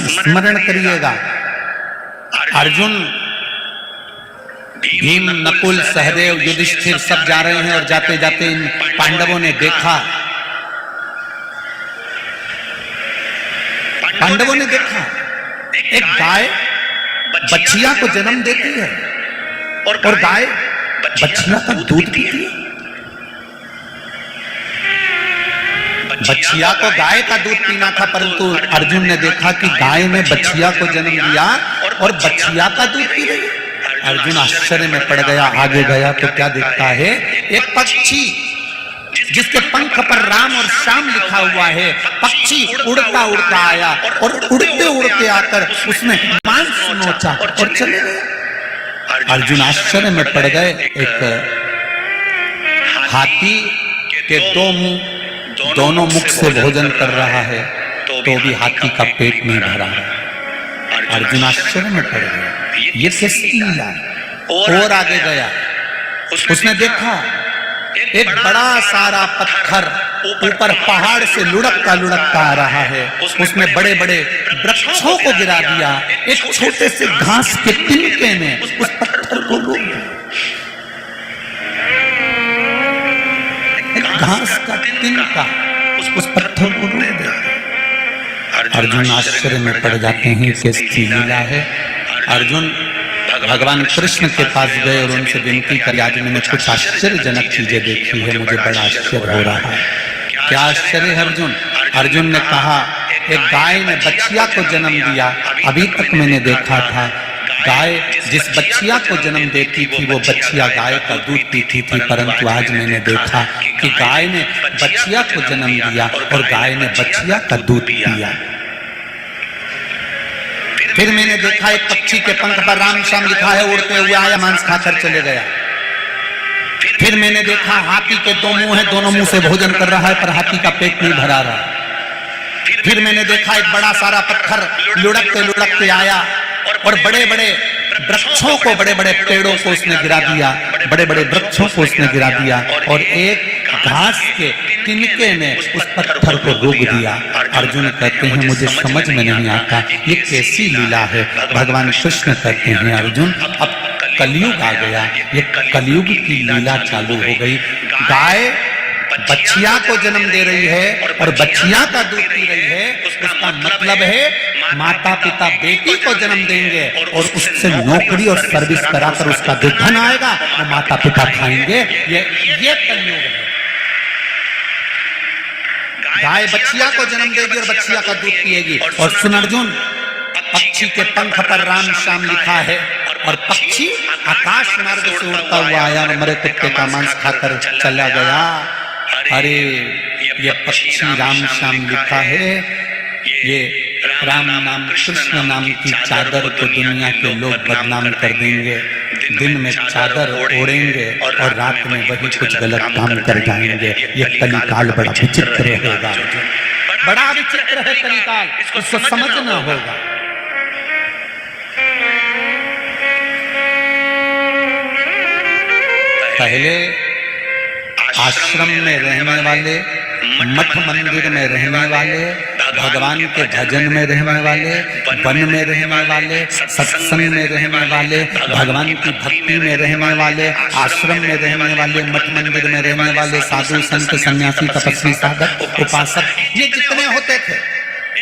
स्मरण करिएगा। अर्जुन, भीम, नकुल, सहदेव, युधिष्ठिर सब जा रहे हैं और जाते जाते इन पांडवों ने देखा एक गाय बछिया को जन्म देती है और गाय बछिया का दूध पीती है। बछिया को गाय का दूध पीना था, परंतु अर्जुन ने देखा कि गाय ने बछिया को जन्म दिया और बछिया का दूध पी रही है। अर्जुन आश्चर्य में पड़ गया। आगे गया तो क्या देखता है, एक पक्षी जिसके पंख पर राम और श्याम लिखा हुआ है। पक्षी उड़ता उड़ता आया और उड़ते उड़ते आकर उसने मांस नोचा और चले गए। अर्जुन आश्चर्य में पड़ गए। एक हाथी के दो मुंह, दोनों मुख से भोजन कर रहा है तो भी हाथी का पेट नहीं भरा है। अर्जुन आश्चर्य में पड़ गया, ये कैसी लीला है। और आगे गया, उसने देखा एक बड़ा सारा पत्थर ऊपर पहाड़ से लुढ़कता लुढ़कता आ रहा है। उसने बड़े बड़े वृक्षों को गिरा दिया। एक छोटे से घास के तिनके ने उस पत्थर को रोक दिया। घास का तिनका उस पत्थर को रोक दिया। अर्जुन आश्चर्य में पड़ जाते हैं, कैसी लीला है। अर्जुन भगवान कृष्ण के पास गए और उनसे विनती करी, आज मैंने कुछ आश्चर्यजनक चीजें देखी है, मुझे बड़ा आश्चर्य हो रहा है। क्या आश्चर्य है अर्जुन? अर्जुन ने कहा, एक गाय ने बछिया को जन्म दिया। अभी तक मैंने देखा था गाय जिस बछिया को जन्म देती थी वो बछिया गाय का दूध पीती थी, परंतु आज मैंने देखा कि गाय ने बछिया को जन्म दिया और गाय ने बछिया का दूध पिया। फिर मैंने देखा एक पक्षी के पंख पर राम श्याम लिखा है, उड़ते हुए आया, मांस खाकर चले गया। फिर मैंने देखा हाथी के दो मुंह हैं, दोनों मुंह से भोजन कर रहा है पर हाथी का पेट नहीं भरा रहा। फिर मैंने देखा एक बड़ा सारा पत्थर लुढ़कते लुढ़कते आया और बड़े बड़े वृक्षों को, बड़े बड़े पेड़ों को उसने गिरा दिया, बड़े बड़े वृक्षों को उसने गिरा दिया और एक घास के तिनके ने उस पत्थर को रोक दिया। अर्जुन कहते हैं, मुझे समझ में नहीं आता ये कैसी लीला है। भगवान कृष्ण कहते हैं, अर्जुन अब कलयुग आ गया, ये कलयुग की लीला चालू हो गई। गाय बछिया को जन्म दे रही है और बछिया का दूध पी रही है। उसका मतलब है माता पिता बेटी को जन्म देंगे और उससे नौकरी और सर्विस कराकर उसका जो धन आएगा वो माता पिता खाएंगे। ये कलयुग है। गाय बछिया को जन्म देगी और बछिया का दूध पिएगी। और सुन अर्जुन, पक्षी के पंख पर राम श्याम लिखा है और पक्षी आकाश मार्ग से उड़ता हुआ आया और मरे कुत्ते का मांस खाकर चला गया। अरे ये पक्षी राम श्याम लिखा है, ये राम नाम कृष्ण नाम की चादर को दुनिया के लोग बदनाम कर देंगे। दिन में चादर ओढ़ेंगे और रात में वही कुछ गलत काम कर जाएंगे। ये कलिकाल बड़ा विचित्र रहेगा, बड़ा विचित्र है कलिकाल, इसको समझना होगा। पहले आश्रम में रहने वाले, मठ मंदिर में रहने वाले, भगवान के भजन में रहने वाले, वन में रहने वाले, सत्संग में रहने वाले, भगवान की भक्ति में रहने वाले, आश्रम में रहने वाले, मठ मंदिर में रहने वाले, साधु संत सन्यासी तपस्वी साधक उपासक, ये जितने होते थे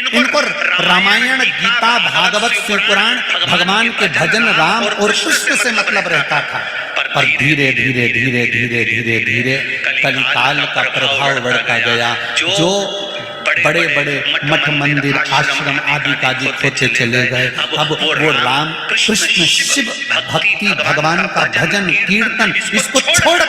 इनको रामायण गीता भागवत शिवपुराण भगवान के भजन राम और कृष्ण से मतलब रहता था। पर धीरे धीरे धीरे धीरे धीरे धीरे कलिकाल का प्रभाव बढ़ता गया। जो बड़े बड़े मठ मंदिर आश्रम आदि कादि खोते चले गए, अब वो राम कृष्ण शिव भक्ति भगवान का भजन कीर्तन इसको छोड़कर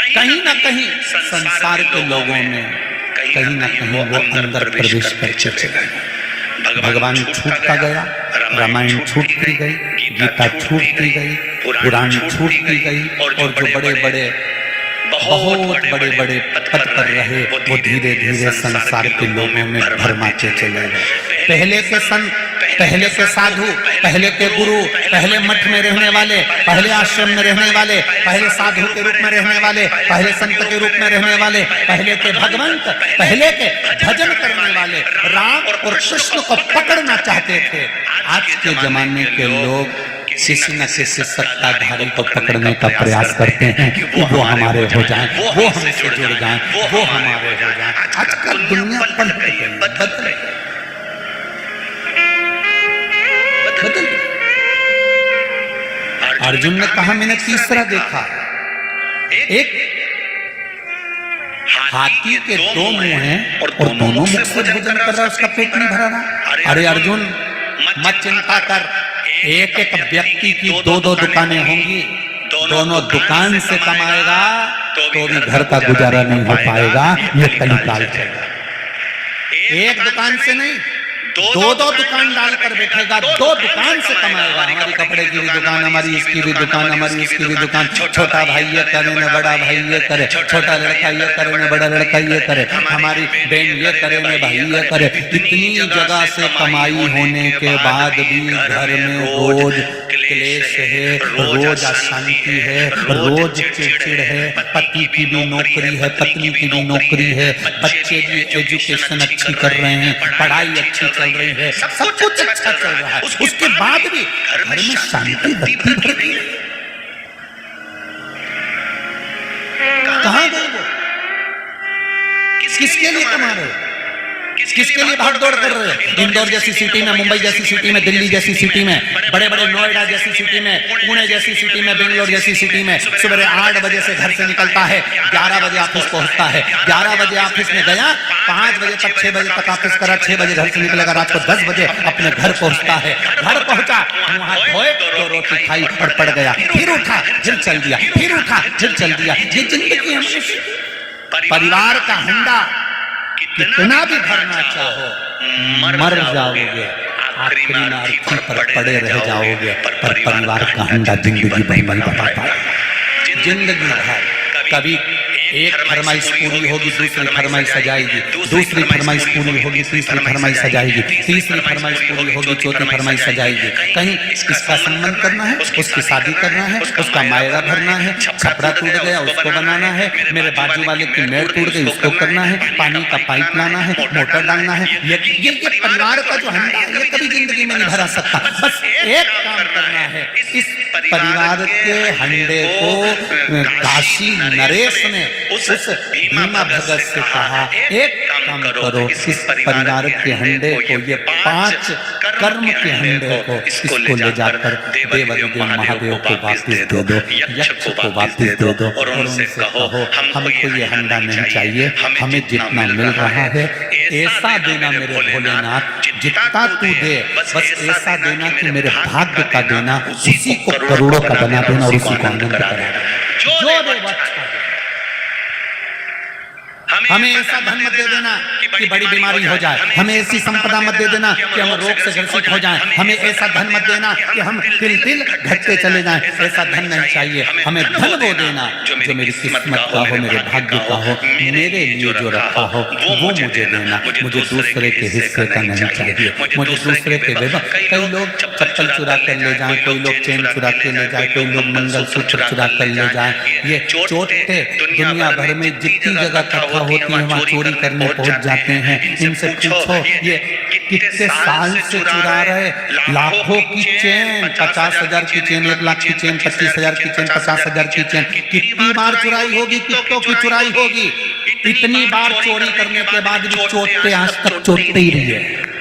कहीं ना कहीं संसार के लोगों में कहीं ना कहीं वो अंदर प्रवेश करके चले गए। भगवान छूटता गया, रामायण छूटती गई, गीता छूटती गई, पुराण छूटती गई और जो बड़े बड़े बहुत बड़े बड़े पद पर रहे वो धीरे धीरे संसार के लोगों में भरमाते चले गए। पहले पहले के साधु, पहले के गुरु, पहले मठ में रहने वाले, पहले आश्रम में रहने वाले, पहले साधु के रूप में रहने वाले, पहले संत के रूप में रहने वाले, पहले के भगवंत, पहले के भजन करने वाले राम और कृष्ण को पकड़ना चाहते थे। आज के जमाने के लोग किसी न किसी सत्ताधारी को पकड़ने का प्रयास करते हैं कि वो हमारे हो जाएं, वो हमसे जुड़ जाएं, वो हमारे हो जाएं। आजकल दुनिया पलट गई, बदल अर्जुन ने कहा मैंने तीसरा देखा, एक हाथी के दो मुंह हैं और दोनों मुख से भोजन कर रहा है, उसका पेट नहीं भरा रहा। अरे अर्जुन मत चिंता कर, एक एक व्यक्ति की दो दो दुकानें होंगी, दोनों दुकान से कमाएगा तो भी घर का गुजारा नहीं हो पाएगा। ये कलिकाल चलेगा। एक दुकान से नहीं, दो दो दुकान डालकर बैठेगा, दो दुकान से कमाएगा। हमारी कपड़े की भी दुकान, हमारी इसकी भी दुकान, हमारी इसकी भी दुकान। छोटा भाई ये करे न बड़ा भाई ये करे, छोटा लड़का ये करे न बड़ा लड़का ये करे, हमारी बहन ये करे न भाई ये करे। इतनी जगह से कमाई होने के बाद भी घर में रोज क्लेश है, रोज अशांति है, रोज चिड़चिड़ है। पति की भी नौकरी है, पत्नी की भी नौकरी है, बच्चे भी एजुकेशन अच्छी कर रहे हैं, पढ़ाई अच्छी चल रही है, सब कुछ अच्छा चल रहा है। उसके बाद भी घर में शांति बत्ती भर गई। कहां गए वो? किसके लिए कमा रहे हो? किसके लिए भाग दौड़ कर रहे हो? इंदौर जैसी सिटी में, मुंबई जैसी सिटी में, दिल्ली जैसी सिटी में, बड़े बड़े नोएडा जैसी सिटी में, पुणे जैसी सिटी में, बेंगलोर जैसी सिटी में सुबह 8 बजे से घर से निकलता है, 11 बजे ऑफिस पहुंचता है, 11 बजे ऑफिस में गया, 5 बजे तक 6 बजे तक ऑफिस करा, 6 बजे घर से निकलेगा, रात को 10 बजे अपने घर पहुंचता है। घर पहुंचा, वहां धोए तो रोटी खाई और पड़ गया, फिर उठा फिर चल दिया, फिर उठा फिर चल दिया। ये जिंदगी है। परिवार का हंडा कितना भी भरना चाहो मर जाओगे, आखिरी में अर्थी पर पड़े रह जाओगे, पर परिवार का हंडा जिंदगी भर नहीं बता पाएगा। जिंदगी भर कभी एक फरमाइश पूरी होगी, दूसरी फरमाइश सजाएगी, दूसरी फरमाइश पूरी होगी, तीसरी फरमाइश सजाएगी, तीसरी फरमाइश पूरी होगी, चौथी फरमाइश सजाएगी। कहीं इसका संबंध करना है, उसकी शादी करना है, उसका मायरा भरना है, छपरा टूट गया उसको बनाना है, मेरे बाजू वाले की मेड़ टूट गई उसको करना है, पानी का पाइप लाना है, मोटर डालना है। ये परिवार का जो हंडा है ये कभी जिंदगी में नहीं भरा सकता। बस एक काम करना है, इस परिवार के हंडे को काशी नरेश ने उस भीमा भगत से कहा, एक काम करो, इस परिवार के हंडे को, ये 5 कर्म के हंडे को, इसको ले जाकर देवाधिदेव महादेव को वापस दे दो, यक्ष को वापस दे दो और उनसे कहो हमको ये हंडा नहीं चाहिए, हमें जितना मिल रहा है ऐसा देना मेरे भोलेनाथ, जितना तू दे बस ऐसा देना कि मेरे भाग्य का देना, उसी को करोड़ों का बना देना और उसी को आनंद कराना। जो दे हमें ऐसा धन मत दे देना कि बड़ी बीमारी हो जाए, हमें ऐसी संपदा मत दे देना कि हम रोग से ग्रसित हो जाएं, हमें ऐसा धन मत देना कि हम तिल घटते चले जाएं। ऐसा धन नहीं चाहिए, हमें धन वो देना जो मेरी किस्मत का हो, मेरे भाग्य का हो, मेरे लिए जो रखा हो वो मुझे देना। मुझे दूसरे के हिस्से का नहीं चाहिए, मुझे दूसरे के कई लोग चप्पल चुरा कर ले जाए, कोई लोग चेन चुरा के ले जाए, कोई लोग मंगलसूत्र चुरा कर ले जाए। ये चोटे दुनिया भर में जितनी जगह इकट्ठा होती है वहाँ चोरी करने पहुंच जाते हैं। इनसे पूछो ये कितने साल से चुरा रहे, लाखों की चेन, 50,000 की चेन, 1 लाख की चेन, 25,000 की चेन, 50,000 की चेन, कितनी बार चुराई होगी, कितनों की चुराई होगी। इतनी बार चोरी करने के बाद भी चोटते आज तक चोटते ही रही है।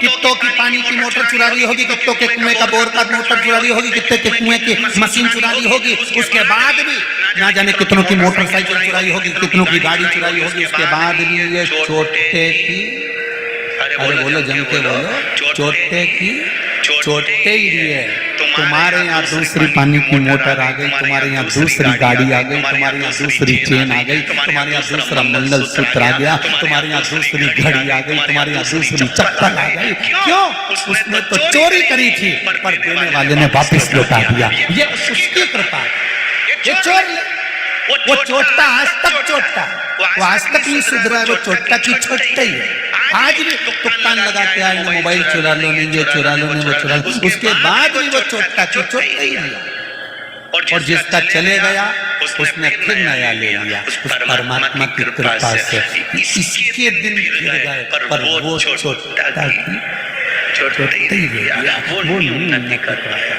कितनों की पानी की मोटर चुरा ली होगी, कितनों के कुएं का बोर का मोटर चुरा ली होगी, कितने के कुएं की मशीन चुरा ली होगी। उसके बाद भी ना जाने कितनों की मोटरसाइकिल चुराई होगी, कितनों की गाड़ी चुराई होगी। उसके बाद भी ये चोटे की, अरे बोलो जम के बोलो, चोटे की चोटे ही लिए। तुम्हारे यहाँ दूसरी पानी की मोटर आ गई, तुम्हारे यहाँ दूसरी गाड़ी आ गई, तुम्हारे यहाँ दूसरी चेन आ गई, तुम्हारे यहाँ दूसरा मंगलसूत्र आ गया, तुम्हारे यहाँ दूसरी घड़ी आ गई, तुम्हारे यहाँ दूसरी चप्पल आ गई। क्यों? उसने तो चोरी करी थी पर देने वाले ने वापस लौटा दिया। ये उसकी कृपा। ये चोर वो चोटता आज तक चोटता, वो आज तक नहीं सुधरा है, वो चोटता की छोटता ही है। आज भी तो कान लगा के आए, मोबाइल चुरा लो, नहीं ये चुरा लो, नहीं वो चुरा लो, उसके बाद भी वो चोटता की छोटता ही है। और जिसका चले गया उसने फिर नया ले लिया, उस परमात्मा की कृपा से इसके दिन फिर गए, पर वो चोटता की छोटता ही रह गया, वो नहीं कर पाया,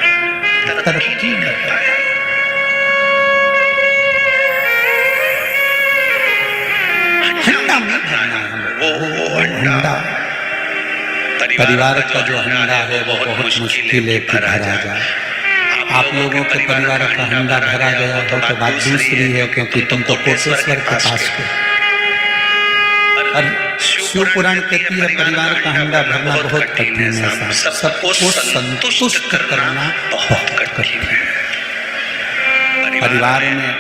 तरक्की नहीं कर पाया। हंडा में भरना है, वो हंडा परिवार का जो हंडा है वो बहुत मुश्किल है कि भरा जाए। आप लोगों के परिवार का हंडा भरा गया हो तो बात दूसरी है, क्योंकि तुम तो कोटेश्वर के पास हो। और शिव पुराण कहती है परिवार का हंडा भरना बहुत कठिन है, सबको संतुष्ट करना बहुत कठिन है। परिवार में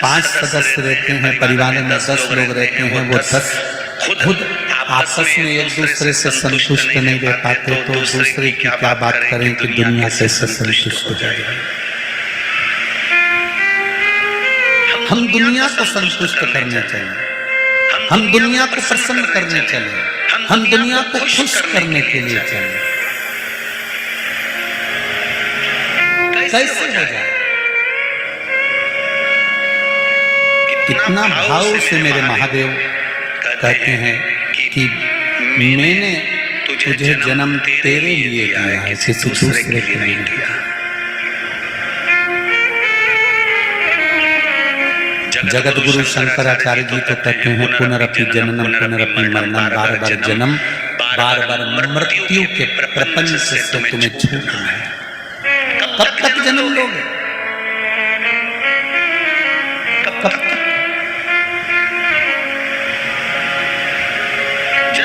5 सदस्य रहते हैं, परिवार में 10 लोग रहते हैं, वो 10 खुद आपस में एक दूसरे से संतुष्ट नहीं रह पाते तो दूसरे की क्या बात करें कि दुनिया से संतुष्ट हो जाए। हम दुनिया को संतुष्ट करने चाहिए, हम दुनिया को प्रसन्न करने चले, हम दुनिया को खुश करने के लिए चले। कैसे हो जाए? कितना भाव से मेरे महादेव कहते हैं कि मैंने तुझे जन्म तेरे लिए दिया है, किसी दूसरे के लिए दिया। जगत गुरु शंकराचार्य जी तो कहते हैं पुनरपि जननम पुनरपि मरणम, बार बार जन्म बार बार मृत्यु के प्रपंच से तुम्हें छूटना है। कब तक जन्म लोगे? कब तक?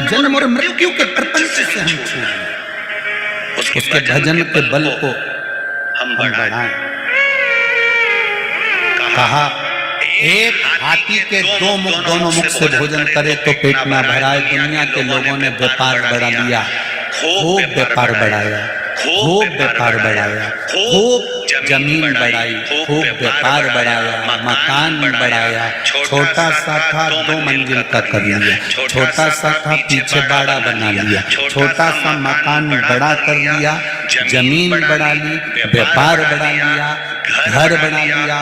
जन्म और मृत्यु के प्रपंच से हम छूट, उसके भजन के बल को हम बढ़ाएं। कहा एक हाथी के 2 मुख, दोनों मुख से भोजन करे तो पेट ना भराए। दुनिया के लोगों ने व्यापार बढ़ा लिया, खूब व्यापार बढ़ाया, खूब व्यापार बढ़ाया, खूब जमीन बढ़ाई, खूब व्यापार बढ़ाया, मकान बढ़ाया। छोटा सा था 2 मंजिल का कर लिया, छोटा सा था पीछे बाड़ा बना लिया, छोटा सा मकान बड़ा कर लिया, जमीन बढ़ा ली, व्यापार बढ़ा लिया, घर बना लिया,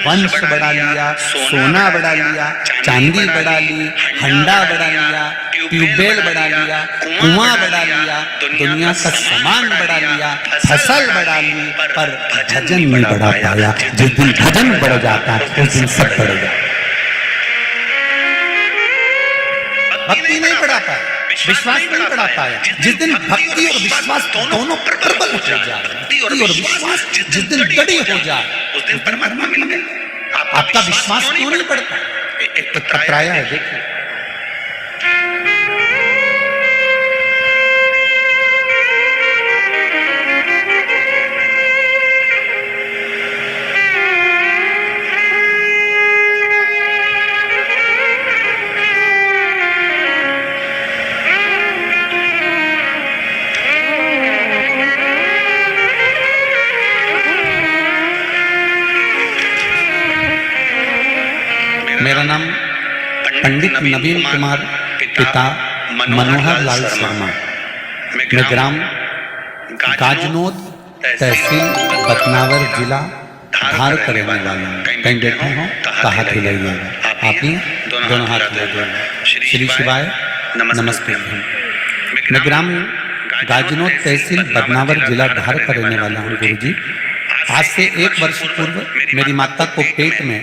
वंश बढ़ा लिया, सोना बढ़ा लिया, चांदी बढ़ा ली, हंडा बढ़ा लिया, ट्यूबवेल बढ़ा लिया, कुआं बढ़ा लिया, दुनिया का सामान बढ़ा लिया, फसल बढ़ा ली, पर भजन नहीं बढ़ा पाया। जिस दिन भजन बढ़ जाता है उस दिन सब बढ़ जाता। भक्ति नहीं बढ़ा पाया, विश्वास नहीं बढ़ा पाया। जिस दिन भक्ति और विश्वास दोनों प्रबल हो जाए, भक्ति और विश्वास जिस दिन दृढ़ हो जाए उस दिन परमात्मा मिल गए। आपका विश्वास क्यों नहीं बढ़ता? एक टकराया है, देखिए। मेरा नाम पंडित नवीन कुमार, पिता मनोहर लाल शर्मा। मैं ग्राम गाजनोद, तहसील बतनावर, जिला धार का रहने वाला हूँ। कहीं बैठे हो तो हाथ हिलाइएगा, आप ही दोनों हाथ हिलाइएगा। श्री शिवाय नमस्ते। मैं ग्राम गाजनोद, तहसील बदनावर, जिला धार का रहने वाला हूँ। गुरु जी, आज से 1 वर्ष पूर्व मेरी माता को पेट में